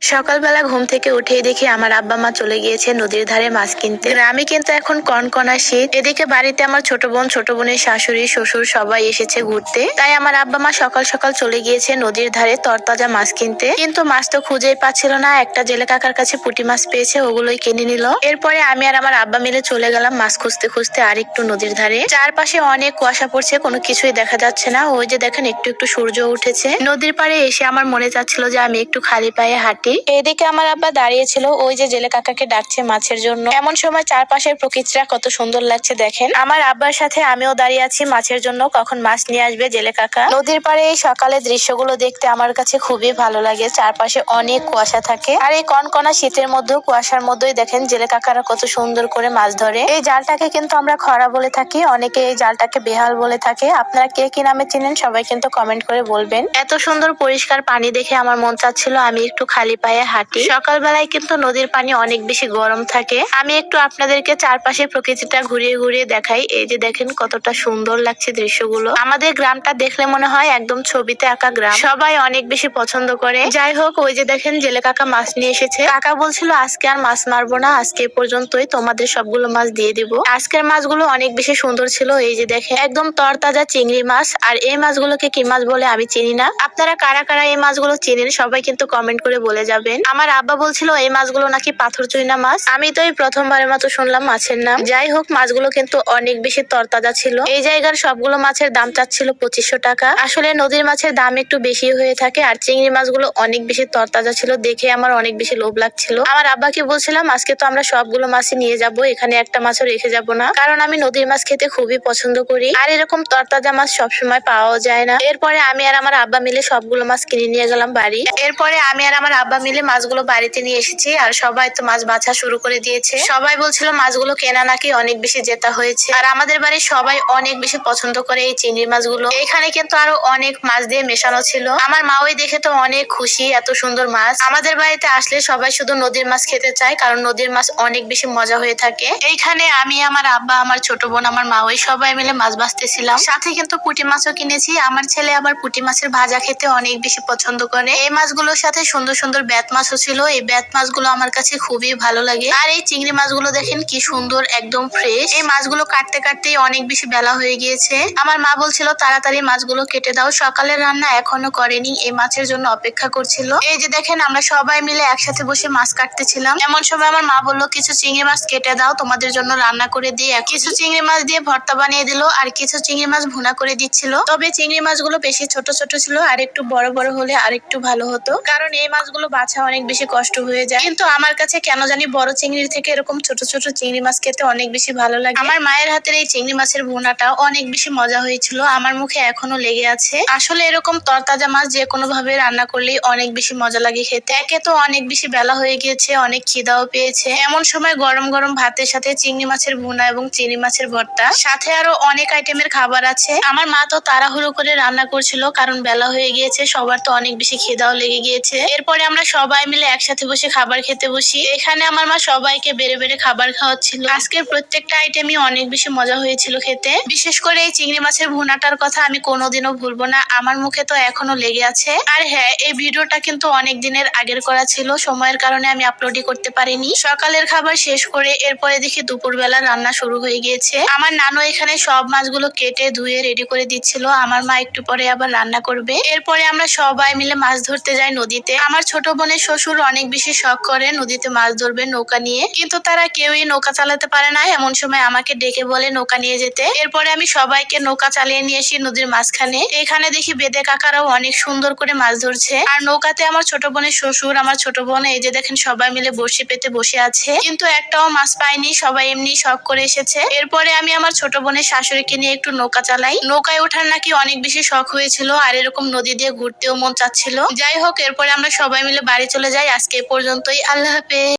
সকালবেলা ঘুম থেকে উঠেই দেখি আমার আব্বা মা চলে গিয়েছে নদীর ধারে মাছ কিনতে। গ্রামে কিন্তু এখন কনকনা শীত। এদিকে বাড়িতে আমার ছোট বোন, ছোট বোনের শাশুড়ি, শ্বশুর সবাই এসেছে ঘুরতে। তাই আমার আব্বা মা সকাল সকাল চলে গিয়েছে নদীর ধারে তরতাজা মাছ কিনতে। কিন্তু মাছ তো খুঁজেই পাচ্ছিল না। একটা জেলে কাকার কাছে পুঁটি মাছ পেয়েছে, ওগুলোই কিনে নিল। এরপরে আমি আর আমার আব্বা মিলে চলে গেলাম মাছ খুঁজতে খুঁজতে আর একটু নদীর ধারে। চারপাশে অনেক কুয়াশা পড়ছে, কোনো কিছুই দেখা যাচ্ছে না। ওই যে দেখেন একটু একটু সূর্য উঠেছে। নদীর পাড়ে এসে আমার মনে চাচ্ছিল যে আমি একটু খালি পায়ে হাঁটি। এদিকে আমার আব্বা দাঁড়িয়ে ছিল, ওই যে জেলে কাকাকে ডাকছে মাছের জন্য। এমন সময় চারপাশের প্রকৃতিটা কত সুন্দর লাগছে দেখেন। আমার আব্বার সাথে আমিও দাঁড়িয়ে আছি মাছের জন্য, কখন মাছ নিয়ে আসবে জেলে কাকা। নদীর পাড়ে এই সকালের দৃশ্যগুলো দেখতে আমার কাছে খুবই ভালো লাগে। চারপাশে অনেক কুয়াশা থাকে, আর এই কনকনা শীতের মধ্যেও কুয়াশার মধ্যেই দেখেন জেলে কাকারা কত সুন্দর করে মাছ ধরে। এই জালটাকে কিন্তু আমরা খরা বলে থাকি, অনেকে এই জালটাকে বেহাল বলে থাকে। আপনারা কে কি নামে চিনেন সবাই কিন্তু কমেন্ট করে বলবেন। এত সুন্দর পরিষ্কার পানি দেখে আমার মন চাচ্ছিল আমি একটু খালি পায়ে হাঁটি। সকালবেলায় কিন্তু নদীর পানি অনেক বেশি গরম থাকে। আমি একটু আপনাদেরকে চারপাশে প্রকৃতিটা ঘুরিয়ে ঘুরিয়ে দেখাই। এই যে দেখেন কতটা সুন্দর লাগছে দৃশ্যগুলো। আমাদের গ্রামটা দেখলে মনে হয় একদম ছবিতে আঁকা গ্রাম। সবাই অনেক বেশি পছন্দ করে। যাই হোক, ওই যে দেখেন জেলে কাকা মাছ নিয়ে এসেছে। কাকা বলছিল আজকে আর মাছ মারবো না, আজকে পর্যন্তই, তোমাদের সবগুলো মাছ দিয়ে দিব। আজকের মাছগুলো অনেক বেশি সুন্দর ছিল। এই যে দেখেন একদম তরতাজা চিংড়ি মাছ। আর এই মাছগুলোকে কি মাছ বলে আমি চিনি না। আপনারা কারা কারা এই মাছগুলো চিনেন সবাই কিন্তু কমেন্ট করে বলে যাবেন। আমার আব্বা বলছিল এই মাছগুলো নাকি পাথর চুইনা মাছ। আমি তো এই প্রথমবারের মতো শুনলাম মাছের নাম। যাই হোক, মাছগুলো কিন্তু অনেক বেশি তরতাজা ছিল। এই জায়গার সবগুলো মাছের দাম চাচ্ছিল 2500 টাকা। আসলে নদীর মাছের দাম একটু বেশি হয়ে থাকে। আর চিংড়ি মাছগুলো অনেক বেশি তরতাজা ছিল দেখে আমার অনেক বেশি লোভ লাগছিল। আমার আব্বাকে বলছিলাম আজকে তো আমরা সবগুলো মাছই নিয়ে যাব, এখানে একটা মাছও রেখে যাব না, কারণ আমি নদীর মাছ খেতে খুবই পছন্দ করি। আর এরকম তরতাজা মাছ সবসময় পাওয়াও যায় না। এরপরে আমি আর আমার আব্বা মিলে সবগুলো মাছ কিনে নিয়ে গেলাম বাড়ি। এরপরে আমি আর আমার আব্বা মিলে মাছগুলো বাড়িতে নিয়ে এসেছি। আর সবাই তো মাছ বাছা শুরু করে দিয়েছে। সবাই বলছিল মাছগুলো কেনা নাকি অনেক বেশি জেতা হয়েছে। আর আমাদের বাড়ির সবাই অনেক বেশি পছন্দ করে এই চিংড়ি মাছগুলো। এখানে কিন্তু আরো অনেক মাছ দিয়ে মেশানো ছিল। আমার মা ওই দেখে তো অনেক খুশি, এত সুন্দর মাছ। আমাদের বাড়িতে আসলে সবাই শুধু নদীর মাছ খেতে চায়, কারণ নদীর মাছ অনেক বেশি মজা হয়ে থাকে। এইখানে আমি, আমার আব্বা, আমার ছোট বোন, আমার মা ওই সবাই মিলে মাছ ভাজতেছিলাম। সাথে কিন্তু পুঁটি মাছও কিনেছি। আমার ছেলে আবার পুঁটি মাছের ভাজা খেতে অনেক বেশি পছন্দ করে। এই মাছগুলোর সাথে সুন্দর সুন্দর ব্যাত মাছও ছিল। এই ব্যাত মাছগুলো আমার কাছে খুবই ভালো লাগে। আর এই চিংড়ি মাছগুলো দেখেন কি সুন্দর, একদম ফ্রেশ। এই মাছগুলো কাটতে কাটতেই অনেক বেশি বেলা হয়ে গিয়েছে। আমার মা বলছিল তাড়াতাড়ি মাছগুলো কেটে দাও, সকালের রান্না এখনো করেনি, এই মাছের জন্য অপেক্ষা করছিল। এই যে দেখেন আমরা সবাই মিলে একসাথে বসে মাছ কাটতেছিলাম। এমন সময় আমার মা বললো কিছু চিংড়ি মাছ কেটে দাও, তোমাদের জন্য রান্না করে দিই। কিছু চিংড়ি মাছ দিয়ে ভর্তা বানিয়ে দিল, আর কিছু চিংড়ি মাছ ভুনা করে দিচ্ছিল। তবে চিংড়ি মাছগুলো বেশি ছোট ছোট ছিল, আর একটু বড় বড় হলে আর একটু ভালো হতো, কারণ এই মাছগুলো বাছা অনেক বেশি কষ্ট হয়ে যায়। কিন্তু আমার কাছে কেন জানি বড় চিংড়ির থেকে এরকম ছোট ছোট চিংড়ি মাছ খেতে অনেক বেশি ভালো লাগে। আমার মায়ের হাতের এই চিংড়ি মাছের ভুনাটা অনেক বেশি মজা হয়েছিল, আমার মুখে এখনো লেগে আছে। আসলে এরকম তরতাজা মাছ যে কোনো ভাবে রান্না করলেই অনেক বেশি মজা লাগে খেতে। একে তো অনেক বেশি বেলা হয়ে গিয়েছে, অনেক খিদাও পেয়েছে। এমন সময় গরম গরম ভাতের সাথে চিংড়ি মাছের ভুনা এবং চিংড়ি মাছের ভর্তা, সাথে আরো অনেক আইটেমের খাবার আছে। আমার মা তো তাড়াহুড়ো করে রান্না করছিল, কারণ বেলা হয়ে গিয়েছে, সবার তো অনেক বেশি খিদাও লেগে গিয়েছে। এরপরে আমরা সবাই মিলে একসাথে বসে খাবার খেতে বসি। এখানে আমার মা সবাইকে বেড়ে বেড়ে খাবার খাওয়াচ্ছিল। আজকের প্রত্যেকটা আইটেমই অনেক বেশি মজা হয়েছিল খেতে। বিশেষ করে এই চিংড়ি মাছের ভুনাটার কথা আমি কোনোদিনও ভুলবো না, আমার মুখে তো এখনো লেগে আছে। আর হ্যাঁ, এই ভিডিওটা কিন্তু অনেক দিনের আগের করা ছিল, সময়ের কারণে আমি আপলোডই করতে পারিনি। সকালের খাবার শেষ করে এরপরে দেখি দুপুরবেলা রান্না শুরু হয়ে গিয়েছে। আমার নানু এখানে সব মাছগুলো কেটে ধুয়ে রেডি করে দিচ্ছিল। আমার মা একটু পরে আবার রান্না করবে। এরপরে আমরা সবাই মিলে মাছ ধরতে যাই নদীতে। আমার ছোট বোনের শ্বশুর অনেক বেশি শখ করে নদীতে মাছ ধরবে নৌকা নিয়ে, কিন্তু তারা কেউই নৌকা চালাতে পারে না। এমন সময় আমাকে ডেকে বলে নৌকা নিয়ে যেতে। এরপরে আমি সবাইকে নৌকা চালিয়ে নিয়ে আসি নদীর মাঝখানে। এখানে দেখি বেদে কাকারাও অনেক সুন্দর করে মাছ ধরছে। আর নৌকাতে আমার ছোট বোনের শ্বশুর, আমার ছোট বোন, এই যে দেখেন সবাই মিলে বড়শি পেতে বসে আছে, কিন্তু একটাও মাছ পায়নি, সবাই এমনি শখ করে এসেছে। এরপরে আমি আমার ছোট বোনের শাশুড়িকে নিয়ে একটু নৌকা চালাই। নৌকায় ওঠার নাকি অনেক বেশি শখ হয়েছিল, আর এরকম নদী দিয়ে ঘুরতেও মন চাচ্ছিল। যাই হোক, এরপরে আমরা সবাই মিলে বাড়ি চলে যাই। আজকে এ পর্যন্তই, আল্লাহ হাফেজ।